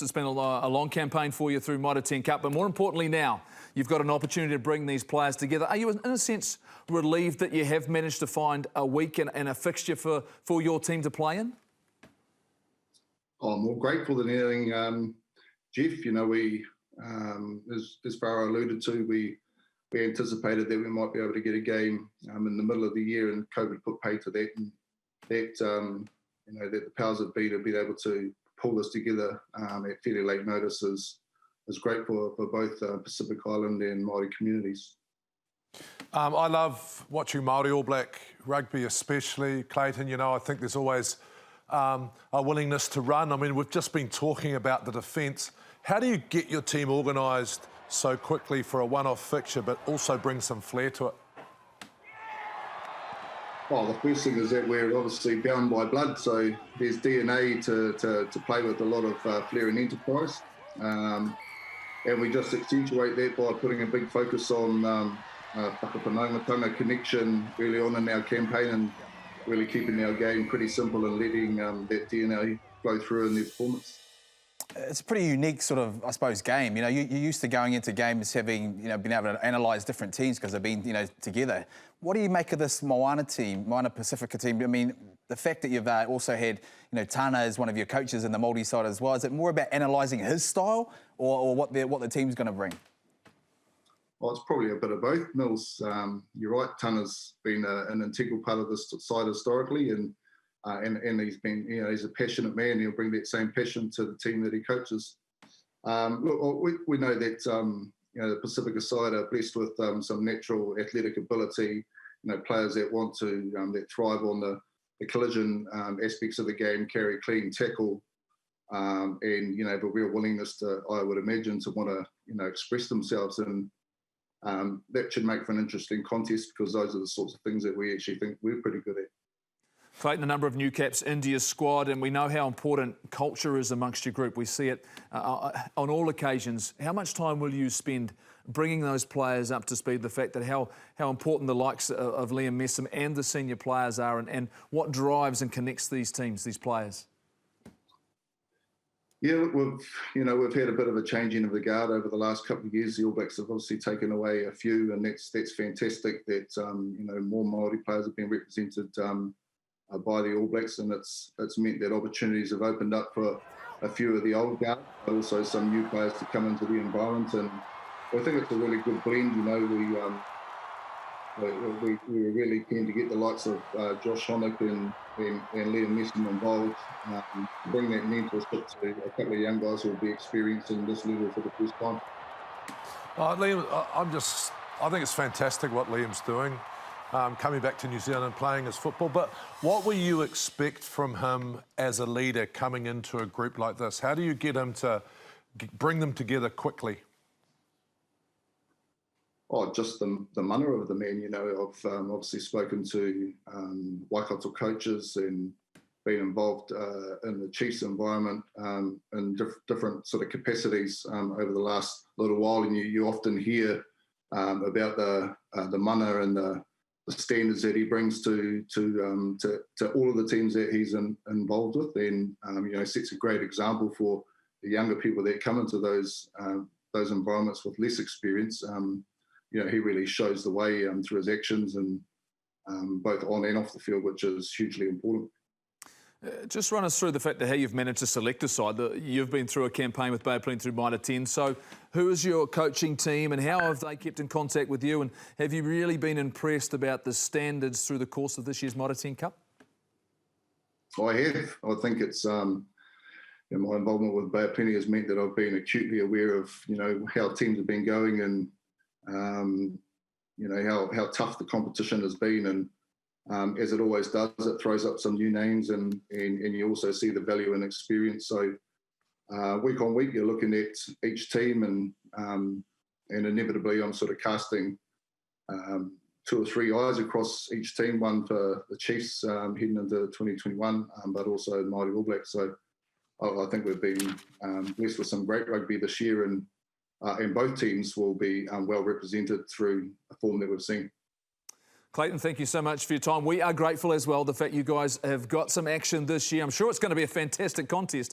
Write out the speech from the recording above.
It's been a long campaign for you through Mitre 10 Cup, but more importantly now, you've got an opportunity to bring these players together. Are you, in a sense, relieved that you have managed to find a week and a fixture for your team to play in? I'm more grateful than anything, Jeff. You know, as Farah alluded to, we anticipated that we might be able to get a game in the middle of the year, and COVID put pay to that, and that that the powers that be to be able to pull this together at fairly late notice is great for both Pacific Island and Māori communities. I love watching Māori All Black rugby, especially, Clayton. You know, I think there's always a willingness to run. I mean, we've just been talking about the defence. How do you get your team organised so quickly for a one-off fixture, but also bring some flair to it? Well, the first thing is that we're obviously bound by blood, so there's DNA to play with, a lot of flair and enterprise. And we just accentuate that by putting a big focus on whakapanaungatanga connection early on in our campaign, and really keeping our game pretty simple and letting that DNA flow through in their performance. It's a pretty unique sort of, I suppose, game. You know, you're used to going into games having, been able to analyse different teams because they've been, together. What do you make of this Moana team, Moana Pasifika team? I mean, the fact that you've also had, Tana as one of your coaches in the Māori side as well, is it more about analysing his style or what the team's going to bring? Well, it's probably a bit of both, Mills. You're right, Tana's been an integral part of this side historically, and he's been, he's a passionate man. He'll bring that same passion to the team that he coaches. Look, we know that the Pacifica side are blessed with some natural athletic ability. Players that want to that thrive on the collision aspects of the game, carry, clean, tackle, and have a real willingness to, I would imagine, to want to express themselves, and that should make for an interesting contest, because those are the sorts of things that we actually think we're pretty good at. Clayton, a number of new caps into your squad, and we know how important culture is amongst your group. We see it on all occasions. How much time will you spend bringing those players up to speed? The fact that how important the likes of Liam Squire and the senior players are, and what drives and connects these teams, these players? Yeah, we've had a bit of a changing of the guard over the last couple of years. The All Blacks have obviously taken away a few, and that's fantastic that more Māori players have been represented by the All Blacks, and it's meant that opportunities have opened up for a few of the old guard, but also some new players to come into the environment. And I think it's a really good blend. We were really keen to get the likes of Josh Honock and Liam Squire involved, bring that mentorship to a couple of young guys who will be experiencing this level for the first time. Liam, I think it's fantastic what Liam's doing. Coming back to New Zealand and playing his football. But what will you expect from him as a leader coming into a group like this? How do you get him to bring them together quickly? Oh, just the mana of the man. I've obviously spoken to Waikato coaches and been involved in the Chiefs environment in different sort of capacities over the last little while, and you often hear about the mana and the standards that he brings to all of the teams that he's involved with, and sets a great example for the younger people that come into those environments with less experience. He really shows the way through his actions, and both on and off the field, which is hugely important. Just run us through the fact that how you've managed to select a side. You've been through a campaign with Bay of Plenty through Mitre 10. So who is your coaching team, and how have they kept in contact with you? And have you really been impressed about the standards through the course of this year's Mitre 10 Cup? I have. I think it's my involvement with Bay of Plenty has meant that I've been acutely aware of how teams have been going, and how tough the competition has been, and as it always does, it throws up some new names, and you also see the value and experience. So week on week, you're looking at each team, and inevitably I'm sort of casting 2 or 3 eyes across each team, one for the Chiefs heading into 2021, but also the Māori All Blacks. So I think we've been blessed with some great rugby this year, and both teams will be well represented through a form that we've seen. Clayton, thank you so much for your time. We are grateful as well, the fact you guys have got some action this year. I'm sure it's going to be a fantastic contest.